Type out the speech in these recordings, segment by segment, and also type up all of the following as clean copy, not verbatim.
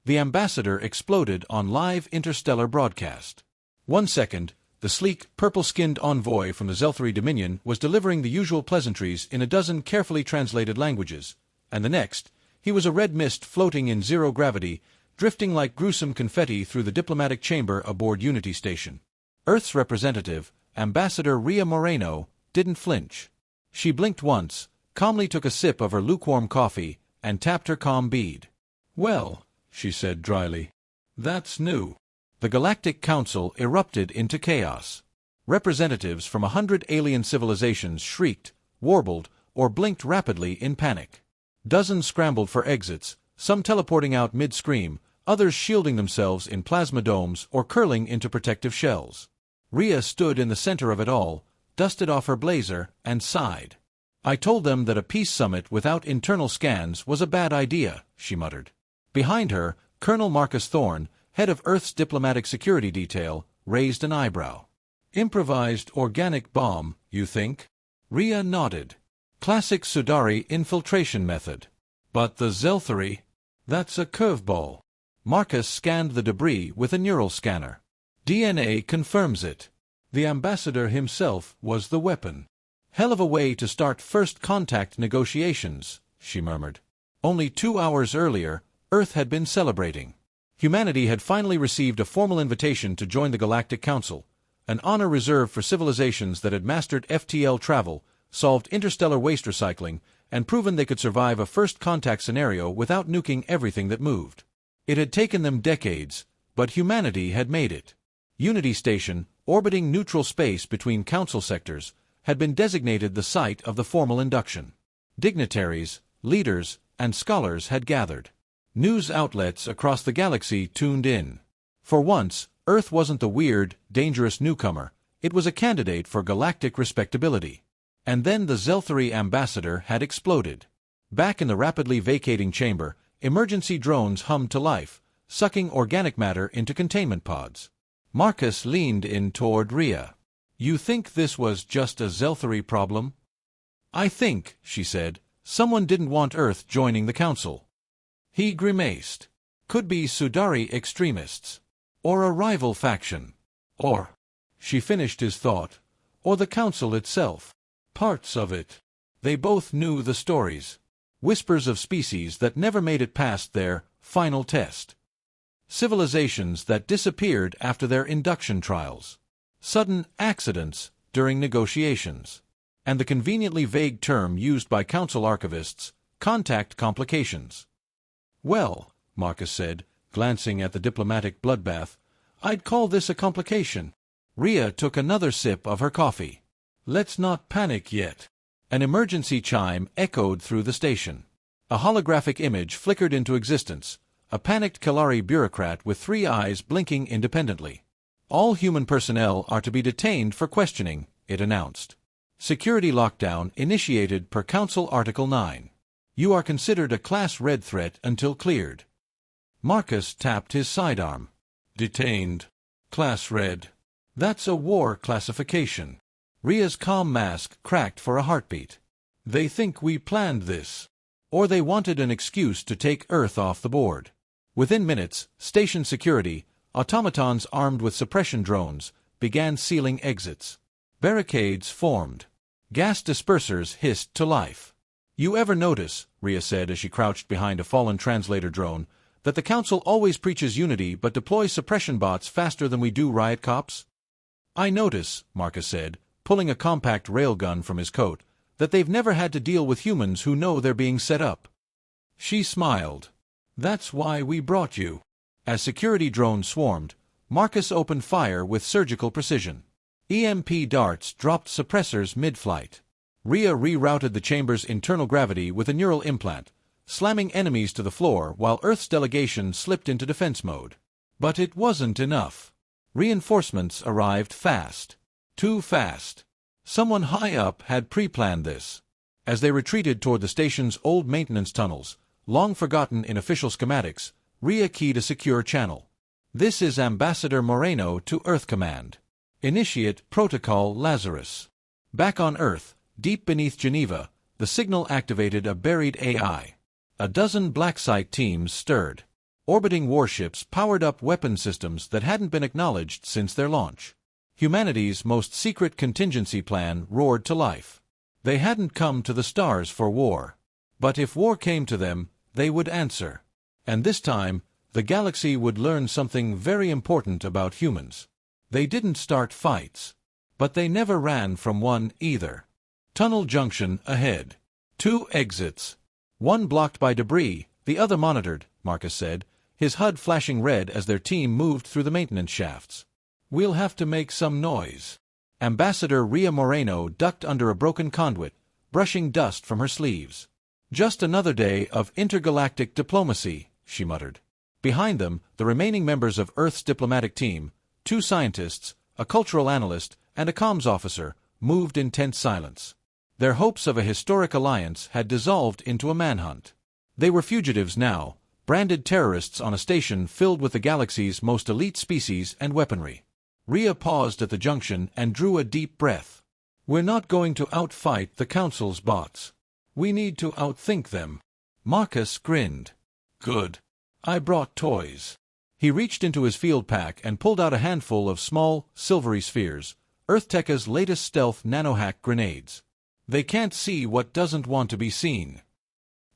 The ambassador exploded on live interstellar broadcast. 1 second, the sleek, purple-skinned envoy from the Zelthari Dominion was delivering the usual pleasantries in a dozen carefully translated languages, and the next, he was a red mist floating in zero gravity, drifting like gruesome confetti through the diplomatic chamber aboard Unity Station. Earth's representative, Ambassador Rhea Moreno, didn't flinch. She blinked once, calmly took a sip of her lukewarm coffee, and tapped her calm bead. "Well," she said dryly, "that's new." The Galactic Council erupted into chaos. Representatives from 100 alien civilizations shrieked, warbled, or blinked rapidly in panic. Dozens scrambled for exits, some teleporting out mid-scream, others shielding themselves in plasma domes or curling into protective shells. Rhea stood in the center of it all, dusted off her blazer, and sighed. "I told them that a peace summit without internal scans was a bad idea," she muttered. Behind her, Colonel Marcus Thorne, head of Earth's diplomatic security detail, raised an eyebrow. "Improvised organic bomb, you think?" Rhea nodded. "Classic Sudari infiltration method. But the Zelthari? That's a curveball." Marcus scanned the debris with a neural scanner. "DNA confirms it. The ambassador himself was the weapon." "Hell of a way to start first contact negotiations," she murmured. Only 2 hours earlier, Earth had been celebrating. Humanity had finally received a formal invitation to join the Galactic Council, an honor reserved for civilizations that had mastered FTL travel, solved interstellar waste recycling, and proven they could survive a first contact scenario without nuking everything that moved. It had taken them decades, but humanity had made it. Unity Station, orbiting neutral space between Council sectors, had been designated the site of the formal induction. Dignitaries, leaders, and scholars had gathered. News outlets across the galaxy tuned in. For once, Earth wasn't the weird, dangerous newcomer, it was a candidate for galactic respectability. And then the Zelthari ambassador had exploded. Back in the rapidly vacating chamber, emergency drones hummed to life, sucking organic matter into containment pods. Marcus leaned in toward Rhea. "You think this was just a Zelthari problem?" "I think," she said, "someone didn't want Earth joining the Council." He grimaced. "Could be Sudari extremists. Or a rival faction. Or," she finished his thought, "or the Council itself. Parts of it." They both knew the stories. Whispers of species that never made it past their final test. Civilizations that disappeared after their induction trials. Sudden accidents during negotiations. And the conveniently vague term used by Council archivists, contact complications. "Well," Marcus said, glancing at the diplomatic bloodbath, "I'd call this a complication." Rhea took another sip of her coffee. "Let's not panic yet." An emergency chime echoed through the station. A holographic image flickered into existence, a panicked Kalari bureaucrat with 3 eyes blinking independently. "All human personnel are to be detained for questioning," it announced. "Security lockdown initiated per Council Article 9. You are considered a Class Red threat until cleared." Marcus tapped his sidearm. "Detained. Class Red. That's a war classification." Rhea's calm mask cracked for a heartbeat. "They think we planned this. Or they wanted an excuse to take Earth off the board." Within minutes, station security, automatons armed with suppression drones, began sealing exits. Barricades formed. Gas dispersers hissed to life. "You ever notice," Rhea said as she crouched behind a fallen translator drone, "that the Council always preaches unity but deploys suppression bots faster than we do riot cops?" "I notice," Marcus said, pulling a compact railgun from his coat, "that they've never had to deal with humans who know they're being set up." She smiled. "That's why we brought you." As security drones swarmed, Marcus opened fire with surgical precision. EMP darts dropped suppressors mid-flight. Rhea rerouted the chamber's internal gravity with a neural implant, slamming enemies to the floor while Earth's delegation slipped into defense mode. But it wasn't enough. Reinforcements arrived fast. Too fast. Someone high up had pre-planned this. As they retreated toward the station's old maintenance tunnels, long forgotten in official schematics, Rhea keyed a secure channel. "This is Ambassador Moreno to Earth Command. Initiate Protocol Lazarus." Back on Earth, deep beneath Geneva, the signal activated a buried AI. A dozen black site teams stirred. Orbiting warships powered up weapon systems that hadn't been acknowledged since their launch. Humanity's most secret contingency plan roared to life. They hadn't come to the stars for war. But if war came to them, they would answer. And this time, the galaxy would learn something very important about humans. They didn't start fights. But they never ran from one either. Tunnel junction ahead. 2 exits. One blocked by debris, the other monitored, Marcus said, his HUD flashing red as their team moved through the maintenance shafts. We'll have to make some noise. Ambassador Rhea Moreno ducked under a broken conduit, brushing dust from her sleeves. Just another day of intergalactic diplomacy, she muttered. Behind them, the remaining members of Earth's diplomatic team, 2 scientists, a cultural analyst, and a comms officer, moved in tense silence. Their hopes of a historic alliance had dissolved into a manhunt. They were fugitives now, branded terrorists on a station filled with the galaxy's most elite species and weaponry. Rhea paused at the junction and drew a deep breath. We're not going to outfight the Council's bots. We need to outthink them. Marcus grinned. Good. I brought toys. He reached into his field pack and pulled out a handful of small, silvery spheres, EarthTech's latest stealth nanohack grenades. They can't see what doesn't want to be seen.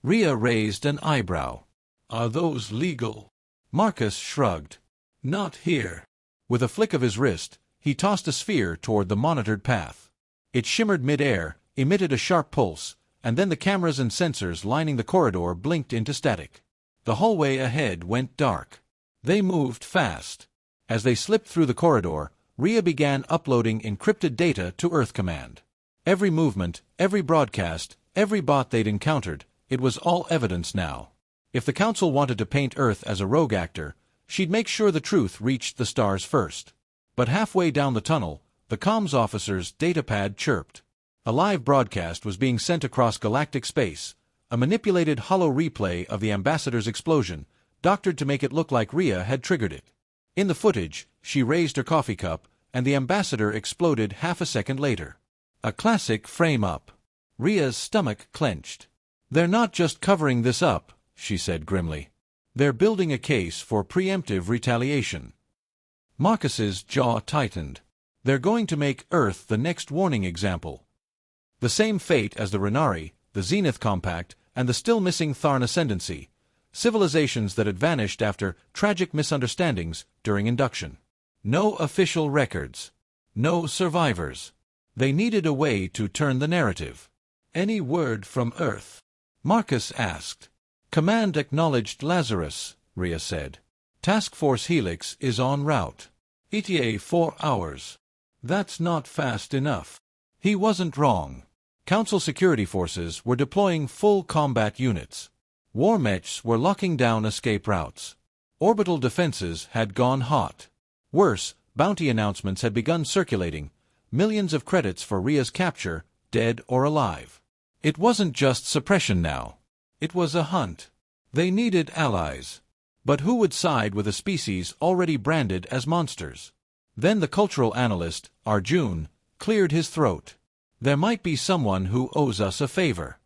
Rhea raised an eyebrow. Are those legal? Marcus shrugged. Not here. With a flick of his wrist, he tossed a sphere toward the monitored path. It shimmered mid-air, emitted a sharp pulse, and then the cameras and sensors lining the corridor blinked into static. The hallway ahead went dark. They moved fast. As they slipped through the corridor, Rhea began uploading encrypted data to Earth Command. Every movement, every broadcast, every bot they'd encountered, it was all evidence now. If the Council wanted to paint Earth as a rogue actor, she'd make sure the truth reached the stars first. But halfway down the tunnel, the comms officer's datapad chirped. A live broadcast was being sent across galactic space, a manipulated holo replay of the ambassador's explosion, doctored to make it look like Rhea had triggered it. In the footage, she raised her coffee cup, and the ambassador exploded half a second later. A classic frame-up. Rhea's stomach clenched. They're not just covering this up, she said grimly. They're building a case for preemptive retaliation. Marcus's jaw tightened. They're going to make Earth the next warning example. The same fate as the Renari, the Zenith Compact, and the still-missing Tharn Ascendancy, civilizations that had vanished after tragic misunderstandings during induction. No official records. No survivors. They needed a way to turn the narrative. Any word from Earth? Marcus asked. Command acknowledged Lazarus, Rhea said. Task Force Helix is en route. ETA 4 hours. That's not fast enough. He wasn't wrong. Council security forces were deploying full combat units. War mechs were locking down escape routes. Orbital defenses had gone hot. Worse, bounty announcements had begun circulating, millions of credits for Rhea's capture, dead or alive. It wasn't just suppression now. It was a hunt. They needed allies. But who would side with a species already branded as monsters? Then the cultural analyst, Arjun, cleared his throat. There might be someone who owes us a favor.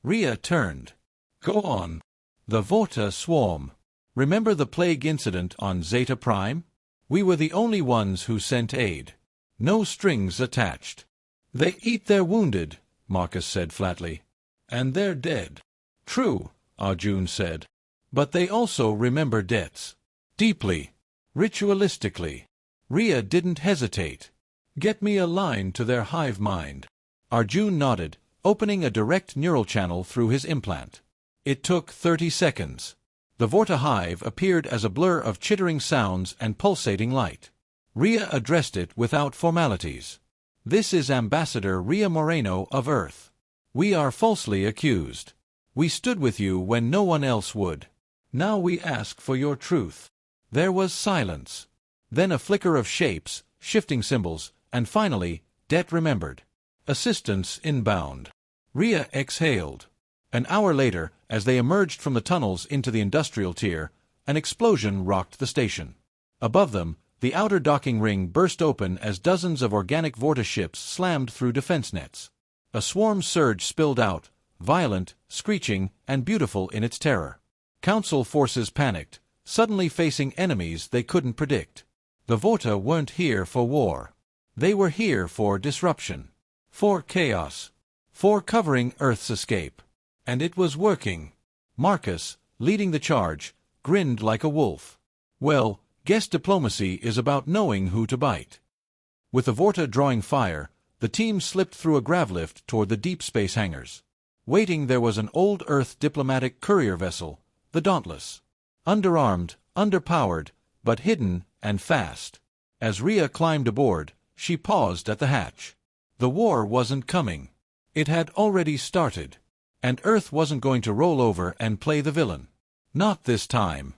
Rhea turned. Go on. The Vorta swarm. Remember the plague incident on Zeta Prime? We were the only ones who sent aid. No strings attached. They eat their wounded, Marcus said flatly. And they're dead. True, Arjun said. But they also remember debts. Deeply. Ritualistically. Rhea didn't hesitate. Get me a line to their hive mind. Arjun nodded, opening a direct neural channel through his implant. It took 30 seconds. The Vorta hive appeared as a blur of chittering sounds and pulsating light. Rhea addressed it without formalities. This is Ambassador Rhea Moreno of Earth. We are falsely accused. We stood with you when no one else would. Now we ask for your truth. There was silence. Then a flicker of shapes, shifting symbols, and finally, Det remembered. Assistance inbound. Rhea exhaled. An hour later, as they emerged from the tunnels into the industrial tier, an explosion rocked the station. Above them, the outer docking ring burst open as dozens of organic Vorta ships slammed through defense nets. A swarm surge spilled out, violent, screeching, and beautiful in its terror. Council forces panicked, suddenly facing enemies they couldn't predict. The Vorta weren't here for war. They were here for disruption. For chaos. For covering Earth's escape. And it was working. Marcus, leading the charge, grinned like a wolf. Well, guess diplomacy is about knowing who to bite. With the Vorta drawing fire, the team slipped through a gravlift toward the deep space hangars. Waiting there was an old Earth diplomatic courier vessel, the Dauntless. Underarmed, underpowered, but hidden and fast. As Rhea climbed aboard, she paused at the hatch. The war wasn't coming. It had already started. And Earth wasn't going to roll over and play the villain. Not this time.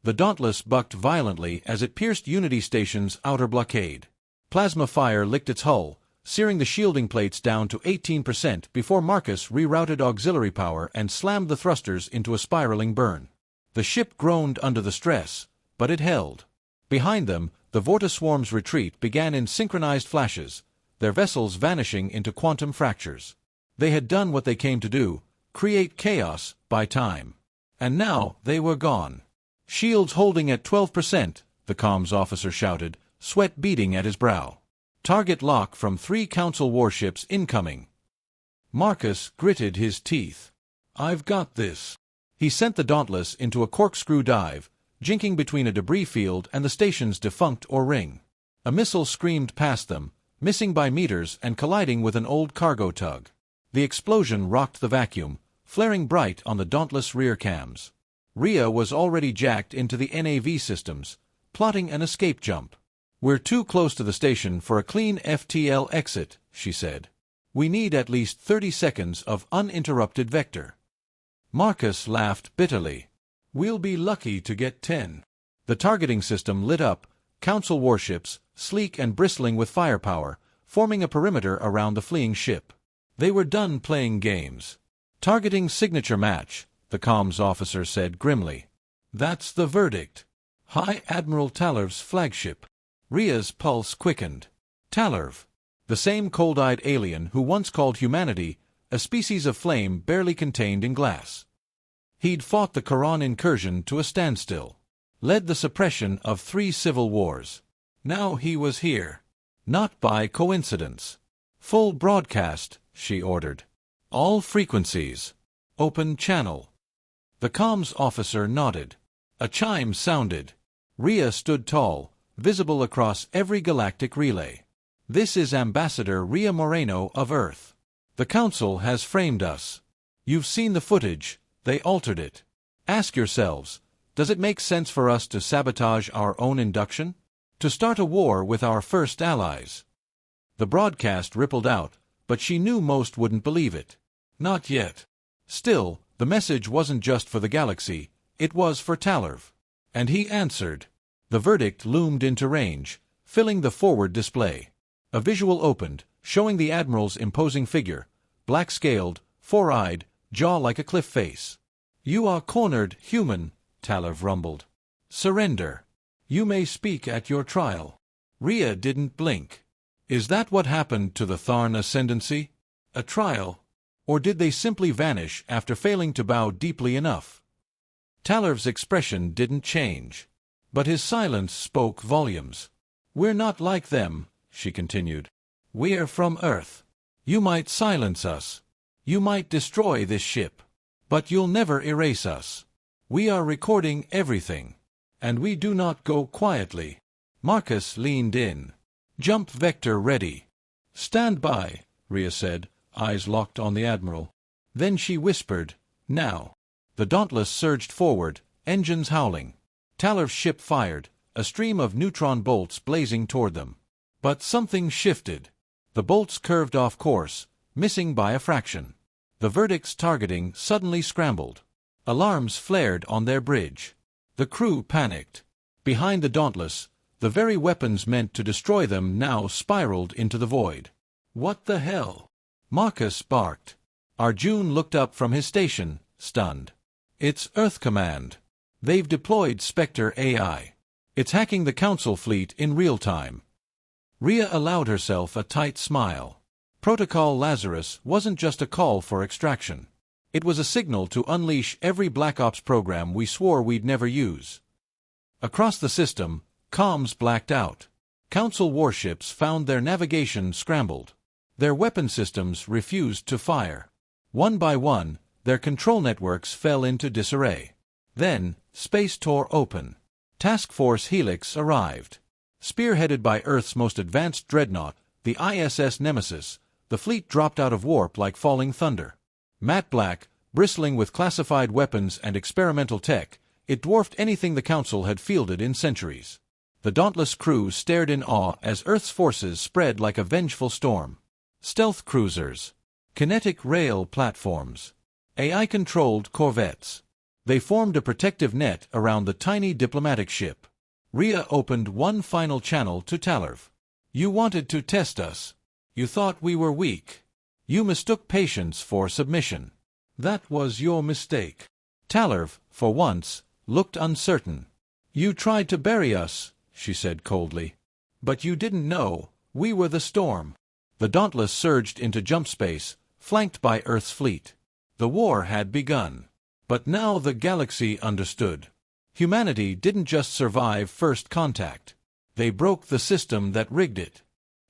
The Dauntless bucked violently as it pierced Unity Station's outer blockade. Plasma fire licked its hull, searing the shielding plates down to 18% before Marcus rerouted auxiliary power and slammed the thrusters into a spiraling burn. The ship groaned under the stress, but it held. Behind them, the Vorta swarm's retreat began in synchronized flashes, their vessels vanishing into quantum fractures. They had done what they came to do, create chaos, by time. And now they were gone. Shields holding at 12%, the comms officer shouted, sweat beading at his brow. Target lock from 3 Council warships incoming. Marcus gritted his teeth. I've got this. He sent the Dauntless into a corkscrew dive, jinking between a debris field and the station's defunct O-ring. A missile screamed past them, missing by meters and colliding with an old cargo tug. The explosion rocked the vacuum, flaring bright on the Dauntless rear cams. Rhea was already jacked into the NAV systems, plotting an escape jump. We're too close to the station for a clean FTL exit, she said. We need at least 30 seconds of uninterrupted vector. Marcus laughed bitterly. We'll be lucky to get 10. The targeting system lit up, Council warships, sleek and bristling with firepower, forming a perimeter around the fleeing ship. They were done playing games. Targeting signature match, the comms officer said grimly. That's the verdict. High Admiral Talarv's flagship. Rhea's pulse quickened. Talarv. The same cold-eyed alien who once called humanity a species of flame barely contained in glass. He'd fought the Quran incursion to a standstill. Led the suppression of 3 civil wars. Now he was here. Not by coincidence. Full broadcast, she ordered. All frequencies. Open channel. The comms officer nodded. A chime sounded. Rhea stood tall, visible across every galactic relay. This is Ambassador Rhea Moreno of Earth. The Council has framed us. You've seen the footage, they altered it. Ask yourselves, does it make sense for us to sabotage our own induction? To start a war with our first allies? The broadcast rippled out, but she knew most wouldn't believe it. Not yet. Still, the message wasn't just for the galaxy, it was for Talarv. And he answered. The verdict loomed into range, filling the forward display. A visual opened, showing the Admiral's imposing figure, black-scaled, four-eyed, jaw like a cliff face. You are cornered, human, Talarv rumbled. Surrender. You may speak at your trial. Rhea didn't blink. Is that what happened to the Tharn ascendancy? A trial? Or did they simply vanish after failing to bow deeply enough? Talarv's expression didn't change. But his silence spoke volumes. We're not like them, she continued. We're from Earth. You might silence us. You might destroy this ship. But you'll never erase us. We are recording everything. And we do not go quietly. Marcus leaned in. Jump vector ready. Stand by, Rhea said, eyes locked on the Admiral. Then she whispered, now. The Dauntless surged forward, engines howling. Talarv's ship fired, a stream of neutron bolts blazing toward them. But something shifted. The bolts curved off course, missing by a fraction. The verdict's targeting suddenly scrambled. Alarms flared on their bridge. The crew panicked. Behind the Dauntless, the very weapons meant to destroy them now spiraled into the void. What the hell? Marcus barked. Arjun looked up from his station, stunned. It's Earth Command. They've deployed Spectre AI. It's hacking the Council fleet in real time. Rhea allowed herself a tight smile. Protocol Lazarus wasn't just a call for extraction. It was a signal to unleash every Black Ops program we swore we'd never use. Across the system, comms blacked out. Council warships found their navigation scrambled. Their weapon systems refused to fire. One by one, their control networks fell into disarray. Then, space tore open. Task Force Helix arrived. Spearheaded by Earth's most advanced dreadnought, the ISS Nemesis, the fleet dropped out of warp like falling thunder. Matte black, bristling with classified weapons and experimental tech, it dwarfed anything the Council had fielded in centuries. The dauntless crew stared in awe as Earth's forces spread like a vengeful storm. Stealth cruisers, kinetic rail platforms, AI-controlled corvettes. They formed a protective net around the tiny diplomatic ship. Rhea opened one final channel to Talarv. "You wanted to test us. You thought we were weak. You mistook patience for submission. That was your mistake." Talarv, for once, looked uncertain. "You tried to bury us," she said coldly. "But you didn't know. We were the storm." The Dauntless surged into jump space, flanked by Earth's fleet. The war had begun. But now the galaxy understood. Humanity didn't just survive first contact. They broke the system that rigged it.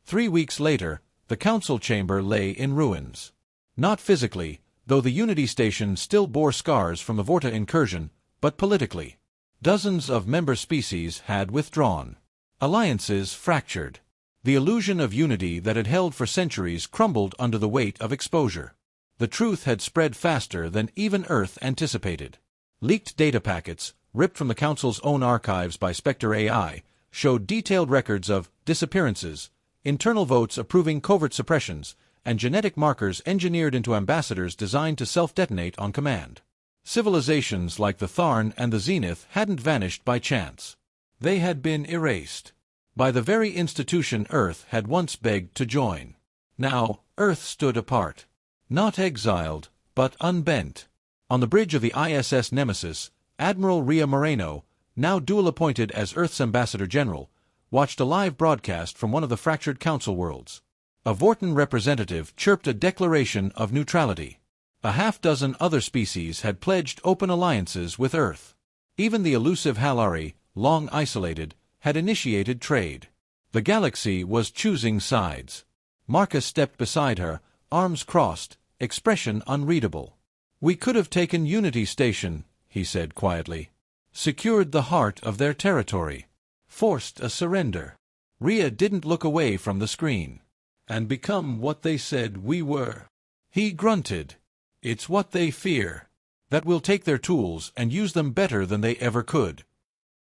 3 weeks later, the Council chamber lay in ruins. Not physically, though the Unity Station still bore scars from the Vorta incursion, but politically. Dozens of member species had withdrawn. Alliances fractured. The illusion of unity that had held for centuries crumbled under the weight of exposure. The truth had spread faster than even Earth anticipated. Leaked data packets, ripped from the Council's own archives by Spectre AI, showed detailed records of disappearances, internal votes approving covert suppressions, and genetic markers engineered into ambassadors designed to self-detonate on command. Civilizations like the Tharn and the Zenith hadn't vanished by chance. They had been erased by the very institution Earth had once begged to join. Now, Earth stood apart. Not exiled, but unbent. On the bridge of the ISS Nemesis, Admiral Rhea Moreno, now dual-appointed as Earth's Ambassador General, watched a live broadcast from one of the fractured Council worlds. A Vortan representative chirped a declaration of neutrality. A half-dozen other species had pledged open alliances with Earth. Even the elusive Halari, long isolated, had initiated trade. The galaxy was choosing sides. Marcus stepped beside her, arms crossed, expression unreadable. "We could have taken Unity Station," he said quietly. "Secured the heart of their territory. Forced a surrender." Rhea didn't look away from the screen. "And become what they said we were." He grunted. "It's what they fear. That we'll take their tools and use them better than they ever could."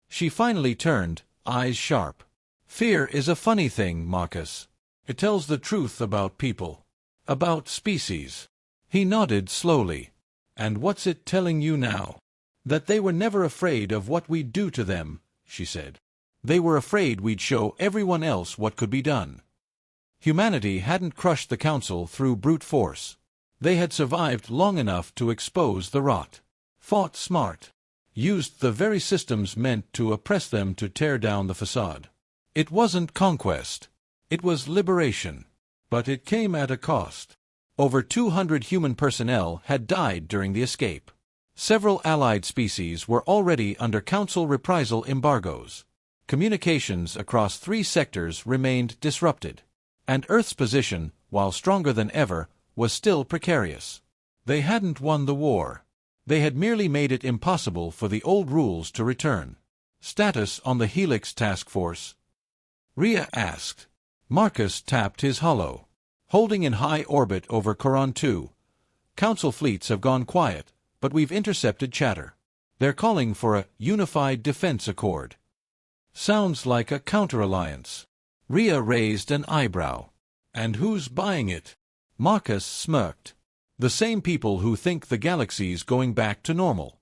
She finally turned, eyes sharp. "Fear is a funny thing, Marcus. It tells the truth about people. About species." He nodded slowly. "And what's it telling you now?" "That they were never afraid of what we'd do to them," she said. "They were afraid we'd show everyone else what could be done." Humanity hadn't crushed the Council through brute force. They had survived long enough to expose the rot. Fought smart. Used the very systems meant to oppress them to tear down the facade. It wasn't conquest. It was liberation. But it came at a cost. Over 200 human personnel had died during the escape. Several allied species were already under Council reprisal embargoes. Communications across 3 sectors remained disrupted. And Earth's position, while stronger than ever, was still precarious. They hadn't won the war. They had merely made it impossible for the old rules to return. "Status on the Helix Task Force?" Rhea asked. Marcus tapped his holo. "Holding in high orbit over Coron 2. Council fleets have gone quiet, but we've intercepted chatter. They're calling for a unified defense accord." "Sounds like a counter-alliance." Rhea raised an eyebrow. "And who's buying it?" Marcus smirked. "The same people who think the galaxy's going back to normal."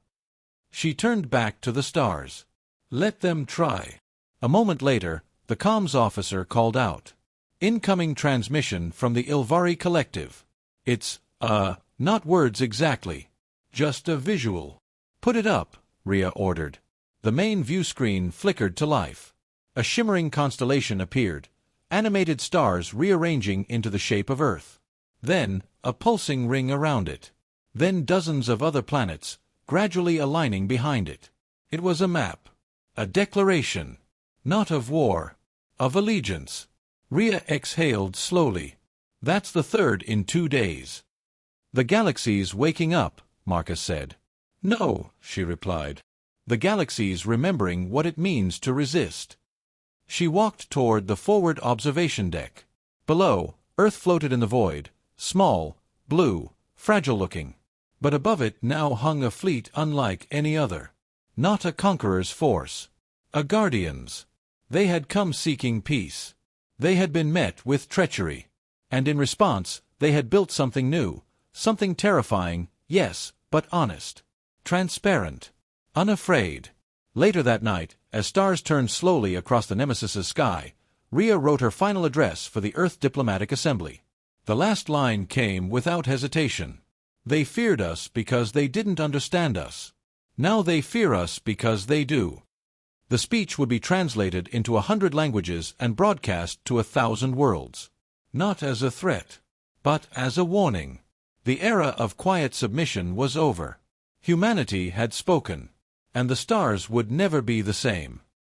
She turned back to the stars. "Let them try." A moment later, the comms officer called out. "Incoming transmission from the Ilvari Collective. It's, not words exactly. Just a visual." "Put it up," Rhea ordered. The main view screen flickered to life. A shimmering constellation appeared, animated stars rearranging into the shape of Earth. Then, a pulsing ring around it. Then dozens of other planets, gradually aligning behind it. It was a map. A declaration. Not of war. Of allegiance. Rhea exhaled slowly. That's the third in 2 days. The galaxy's waking up, Marcus said. No, she replied. The galaxy's remembering what it means to resist. She walked toward the forward observation deck. Below, Earth floated in the void, small, blue, fragile-looking. But above it now hung a fleet unlike any other. Not a conqueror's force. A guardian's. They had come seeking peace. They had been met with treachery. And in response, they had built something new, something terrifying, yes, but honest. Transparent. Unafraid. Later that night, as stars turned slowly across the Nemesis's sky, Rhea wrote her final address for the Earth Diplomatic Assembly. The last line came without hesitation. They feared us because they didn't understand us. Now they fear us because they do. The speech would be translated into 100 languages and broadcast to 1,000 worlds. Not as a threat, but as a warning. The era of quiet submission was over. Humanity had spoken, and the stars would never be the same.